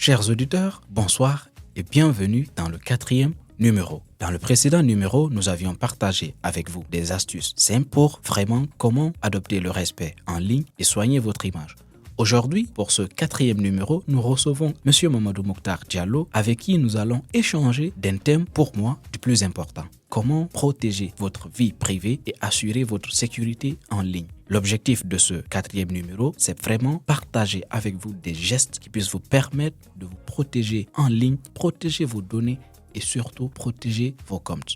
Chers auditeurs, bonsoir et bienvenue dans le 4e numéro. Dans le précédent numéro, nous avions partagé avec vous des astuces simples pour vraiment comment adopter le respect en ligne et soigner votre image. Aujourd'hui, pour ce 4e numéro, nous recevons M. Mamadou Mokhtar Diallo avec qui nous allons échanger d'un thème pour moi du plus important. Comment protéger votre vie privée et assurer votre sécurité en ligne. L'objectif de ce 4e numéro, c'est vraiment partager avec vous des gestes qui puissent vous permettre de vous protéger en ligne, protéger vos données et surtout protéger vos comptes.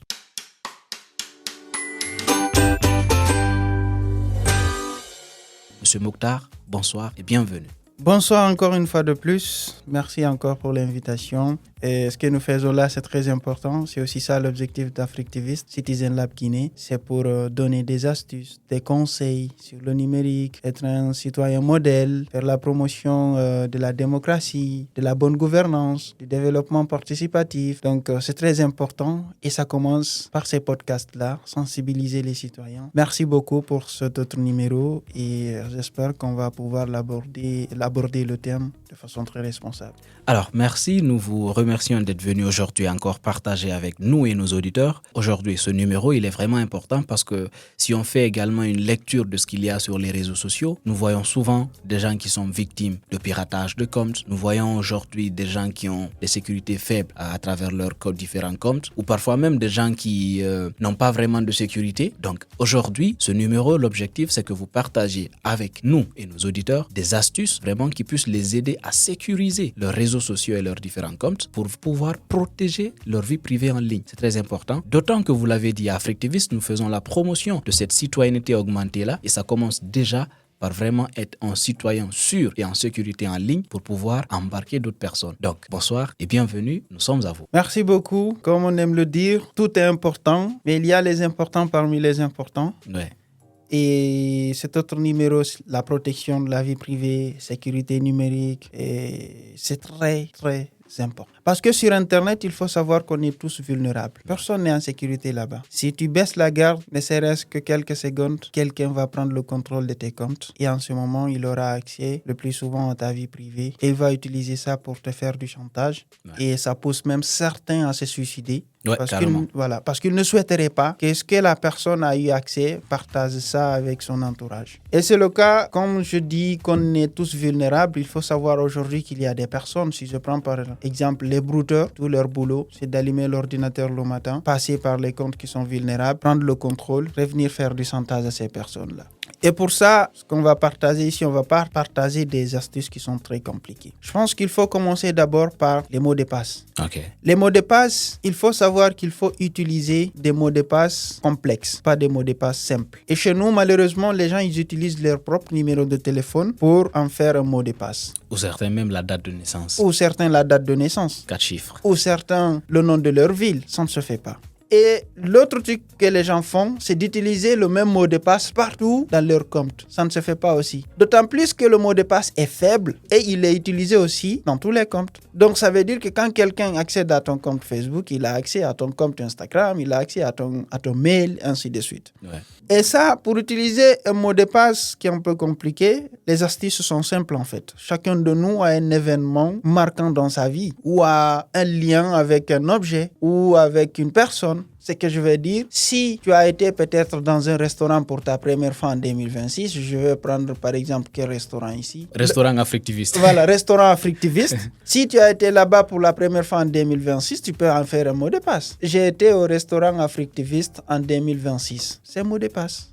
Monsieur Mokhtar, bonsoir et bienvenue. Bonsoir encore une fois de plus. Merci encore pour l'invitation. Et ce que nous faisons là, c'est très important. C'est aussi ça l'objectif d'Africtivist, Citizen Lab Guinée. C'est pour donner des astuces, des conseils sur le numérique, être un citoyen modèle, faire la promotion de la démocratie, de la bonne gouvernance, du développement participatif. Donc, c'est très important et ça commence par ces podcasts-là, sensibiliser les citoyens. Merci beaucoup pour cet autre numéro et j'espère qu'on va pouvoir aborder le thème de façon très responsable. Alors, merci. Nous vous remercions d'être venus aujourd'hui encore partager avec nous et nos auditeurs. Aujourd'hui, ce numéro, il est vraiment important parce que si on fait également une lecture de ce qu'il y a sur les réseaux sociaux, nous voyons souvent des gens qui sont victimes de piratage de comptes. Nous voyons aujourd'hui des gens qui ont des sécurités faibles à travers leurs différents comptes ou parfois même des gens qui n'ont pas vraiment de sécurité. Donc, aujourd'hui, ce numéro, l'objectif, c'est que vous partagiez avec nous et nos auditeurs des astuces vraiment qui puissent les aider à sécuriser leurs réseaux sociaux et leurs différents comptes pour pouvoir protéger leur vie privée en ligne. C'est très important. D'autant que vous l'avez dit à Africtivist, nous faisons la promotion de cette citoyenneté augmentée-là et ça commence déjà par vraiment être un citoyen sûr et en sécurité en ligne pour pouvoir embarquer d'autres personnes. Donc, bonsoir et bienvenue, nous sommes à vous. Merci beaucoup. Comme on aime le dire, tout est important, mais il y a les importants parmi les importants. Ouais. Et cet autre numéro, la protection de la vie privée, sécurité numérique, c'est très, très important. Parce que sur Internet, il faut savoir qu'on est tous vulnérables. Personne n'est en sécurité là-bas. Si tu baisses la garde, ne serait-ce que quelques secondes, quelqu'un va prendre le contrôle de tes comptes. Et en ce moment, il aura accès le plus souvent à ta vie privée. Et il va utiliser ça pour te faire du chantage. Ouais. Et ça pousse même certains à se suicider. Ouais, parce qu'ils ne souhaiteraient pas que ce que la personne a eu accès partage ça avec son entourage. Et c'est le cas, comme je dis qu'on est tous vulnérables, il faut savoir aujourd'hui qu'il y a des personnes, si je prends par exemple les brouteurs, tout leur boulot, c'est d'allumer l'ordinateur le matin, passer par les comptes qui sont vulnérables, prendre le contrôle, revenir faire du chantage à ces personnes-là. Et pour ça, ce qu'on va partager ici, on va pas partager des astuces qui sont très compliquées. Je pense qu'il faut commencer d'abord par les mots de passe. Okay. Les mots de passe, il faut savoir qu'il faut utiliser des mots de passe complexes, pas des mots de passe simples. Et chez nous, malheureusement, les gens, ils utilisent leur propre numéro de téléphone pour en faire un mot de passe. Ou certains même la date de naissance. Ou certains la date de naissance. 4 chiffres. Ou certains le nom de leur ville. Ça ne se fait pas. Et l'autre truc que les gens font, c'est d'utiliser le même mot de passe partout dans leur compte. Ça ne se fait pas aussi. D'autant plus que le mot de passe est faible et il est utilisé aussi dans tous les comptes. Donc ça veut dire que quand quelqu'un accède à ton compte Facebook, il a accès à ton compte Instagram, il a accès à ton mail, ainsi de suite. Ouais. Et ça, pour utiliser un mot de passe qui est un peu compliqué, les astuces sont simples en fait. Chacun de nous a un événement marquant dans sa vie ou a un lien avec un objet ou avec une personne. C'est que je veux dire, si tu as été peut-être dans un restaurant pour ta première fois en 2026, je vais prendre par exemple quel restaurant ici? Restaurant Africtivist. Voilà, restaurant Africtivist. Si tu as été là-bas pour la première fois en 2026, tu peux en faire un mot de passe. J'ai été au restaurant Africtivist en 2026. C'est un mot de passe.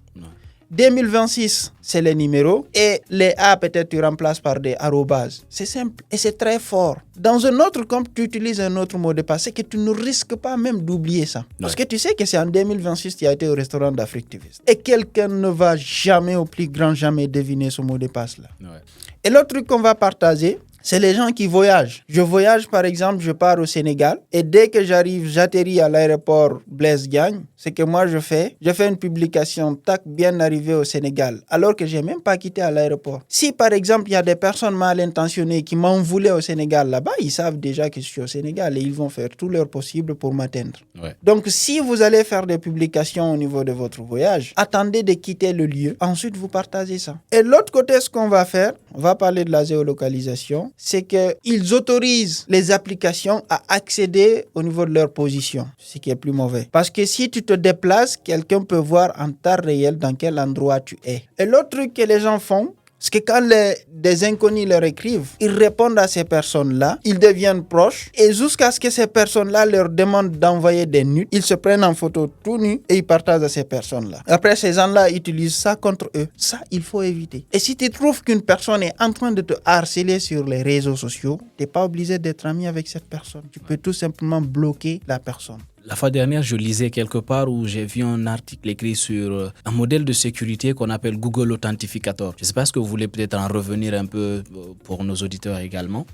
2026, c'est les numéros et les A, peut-être tu remplaces par des arrobases. C'est simple et c'est très fort. Dans un autre compte, tu utilises un autre mot de passe, c'est que tu ne risques pas même d'oublier ça. Parce que tu sais que c'est en 2026 que tu as été au restaurant d'Africtivist. Et quelqu'un ne va jamais, au plus grand jamais, deviner ce mot de passe-là. Ouais. Et l'autre truc qu'on va partager, c'est les gens qui voyagent. Je voyage, par exemple, je pars au Sénégal et dès que j'atterris à l'aéroport Blaise Diagne, c'est que moi je fais une publication, tac, bien arrivé au Sénégal, alors que je n'ai même pas quitté à l'aéroport. Si, par exemple, il y a des personnes mal intentionnées qui m'en voulaient au Sénégal là-bas, ils savent déjà que je suis au Sénégal et ils vont faire tout leur possible pour m'atteindre. Ouais. Donc, si vous allez faire des publications au niveau de votre voyage, attendez de quitter le lieu, ensuite vous partagez ça. Et l'autre côté, ce qu'on va faire, on va parler de la géolocalisation, c'est qu'ils autorisent les applications à accéder au niveau de leur position, ce qui est plus mauvais. Parce que si tu te déplaces, quelqu'un peut voir en temps réel dans quel endroit tu es. Et l'autre truc que les gens font, c'est que quand des inconnus leur écrivent, ils répondent à ces personnes-là, ils deviennent proches, et jusqu'à ce que ces personnes-là leur demandent d'envoyer des nudes, ils se prennent en photo tout nus et ils partagent à ces personnes-là. Après, ces gens-là utilisent ça contre eux. Ça, il faut éviter. Et si tu trouves qu'une personne est en train de te harceler sur les réseaux sociaux, tu n'es pas obligé d'être ami avec cette personne. Tu peux tout simplement bloquer la personne. La fois dernière, je lisais quelque part où j'ai vu un article écrit sur un modèle de sécurité qu'on appelle Google Authentificator. Je ne sais pas si vous voulez peut-être en revenir un peu pour nos auditeurs également.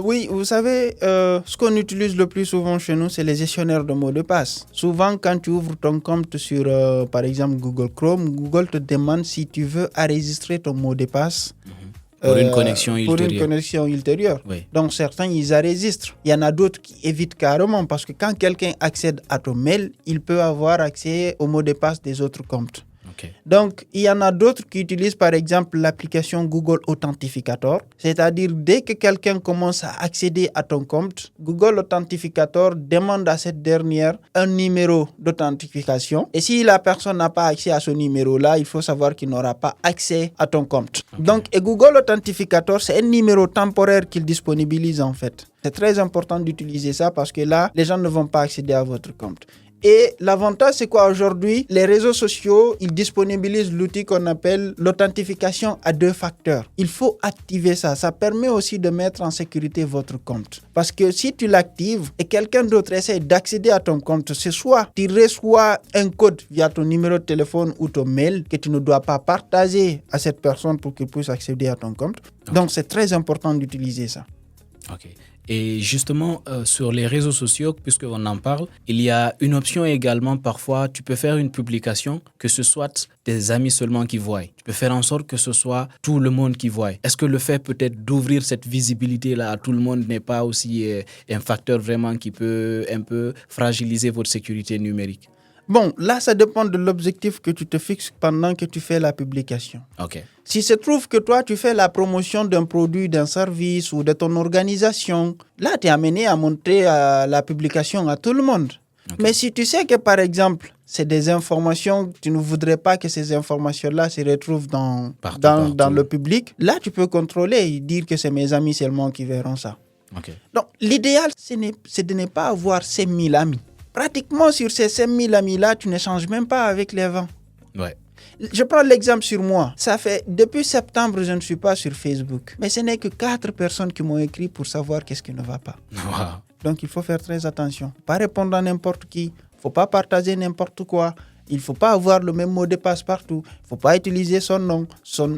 Oui, vous savez, ce qu'on utilise le plus souvent chez nous, c'est les gestionnaires de mots de passe. Souvent, quand tu ouvres ton compte sur, par exemple, Google Chrome, Google te demande si tu veux enregistrer ton mot de passe. Pour une connexion ultérieure. Pour une connexion ultérieure. Oui. Donc, certains, ils enregistrent. Il y en a d'autres qui évitent carrément parce que quand quelqu'un accède à ton mail, il peut avoir accès au mot de passe des autres comptes. Okay. Donc, il y en a d'autres qui utilisent par exemple l'application Google Authentificator. C'est-à-dire, dès que quelqu'un commence à accéder à ton compte, Google Authentificator demande à cette dernière un numéro d'authentification. Et si la personne n'a pas accès à ce numéro-là, il faut savoir qu'il n'aura pas accès à ton compte. Okay. Donc, et Google Authentificator, c'est un numéro temporaire qu'il disponibilise en fait. C'est très important d'utiliser ça parce que là, les gens ne vont pas accéder à votre compte. Et l'avantage, c'est quoi aujourd'hui? Les réseaux sociaux, ils disponibilisent l'outil qu'on appelle l'authentification à 2 facteurs. Il faut activer ça. Ça permet aussi de mettre en sécurité votre compte. Parce que si tu l'actives et quelqu'un d'autre essaie d'accéder à ton compte, c'est soit tu reçois un code via ton numéro de téléphone ou ton mail que tu ne dois pas partager à cette personne pour qu'il puisse accéder à ton compte. Okay. Donc, c'est très important d'utiliser ça. Ok. Et justement, sur les réseaux sociaux, puisqu'on en parle, il y a une option également, parfois, tu peux faire une publication, que ce soit tes amis seulement qui voient. Tu peux faire en sorte que ce soit tout le monde qui voit. Est-ce que le fait peut-être d'ouvrir cette visibilité-là à tout le monde n'est pas aussi un facteur vraiment qui peut un peu fragiliser votre sécurité numérique? Bon, là, ça dépend de l'objectif que tu te fixes pendant que tu fais la publication. Ok. Si se trouve que toi, tu fais la promotion d'un produit, d'un service ou de ton organisation, là, tu es amené à montrer la publication à tout le monde. Okay. Mais si tu sais que, par exemple, c'est des informations, tu ne voudrais pas que ces informations-là se retrouvent dans le public, là, tu peux contrôler et dire que c'est mes amis seulement qui verront ça. Okay. Donc, l'idéal, c'est de ne pas avoir 5000 amis. Pratiquement, sur ces 5000 amis-là, tu n'échanges même pas avec les 20. Ouais. Je prends l'exemple sur moi. Ça fait, depuis septembre, je ne suis pas sur Facebook. Mais ce n'est que 4 personnes qui m'ont écrit pour savoir qu'est-ce qui ne va pas. Wow. Donc, il faut faire très attention. Pas répondre à n'importe qui. Il ne faut pas partager n'importe quoi. Il ne faut pas avoir le même mot de passe partout. Il ne faut pas utiliser son nom,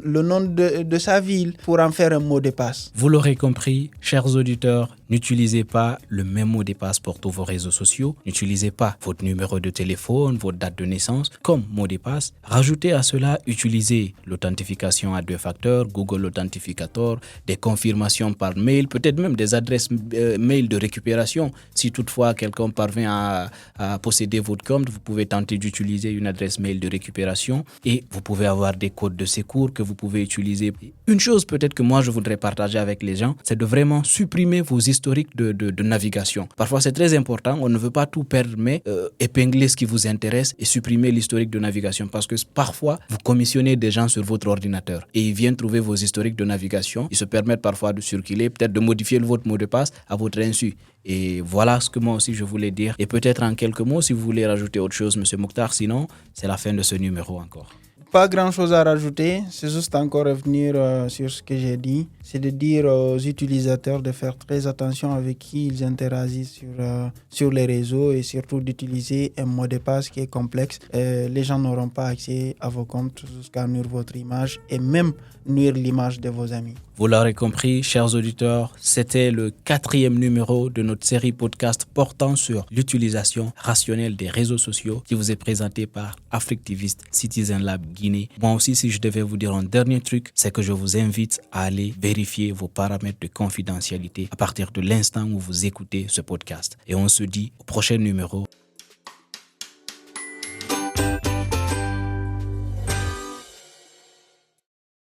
le nom de sa ville pour en faire un mot de passe. Vous l'aurez compris, chers auditeurs, n'utilisez pas le même mot de passe pour tous vos réseaux sociaux. N'utilisez pas votre numéro de téléphone, votre date de naissance comme mot de passe. Rajoutez à cela, utilisez l'authentification à 2 facteurs, Google Authentificator, des confirmations par mail, peut-être même des adresses mail de récupération. Si toutefois quelqu'un parvient à posséder votre compte, vous pouvez tenter d'utiliser une adresse mail de récupération et vous pouvez avoir des codes de secours que vous pouvez utiliser. Une chose peut-être que moi je voudrais partager avec les gens, c'est de vraiment supprimer vos historiques de navigation. Parfois c'est très important, on ne veut pas tout perdre, mais épingler ce qui vous intéresse et supprimer l'historique de navigation parce que parfois vous commissionnez des gens sur votre ordinateur et ils viennent trouver vos historiques de navigation. Ils se permettent parfois de circuler, peut-être de modifier votre mot de passe à votre insu. Et voilà ce que moi aussi je voulais dire. Et peut-être en quelques mots, si vous voulez rajouter autre chose, M. Mokhtar, sinon c'est la fin de ce numéro encore. Pas grand-chose à rajouter, c'est juste encore revenir sur ce que j'ai dit. C'est de dire aux utilisateurs de faire très attention avec qui ils interagissent sur les réseaux et surtout d'utiliser un mot de passe qui est complexe. Les gens n'auront pas accès à vos comptes jusqu'à nuire votre image et même nuire l'image de vos amis. Vous l'aurez compris, chers auditeurs, c'était le 4e numéro de notre série podcast portant sur l'utilisation rationnelle des réseaux sociaux qui vous est présenté par Africtivist Citizen Lab Guinée. Moi aussi, si je devais vous dire un dernier truc, c'est que je vous invite à aller vérifier vos paramètres de confidentialité à partir de l'instant où vous écoutez ce podcast. Et on se dit au prochain numéro.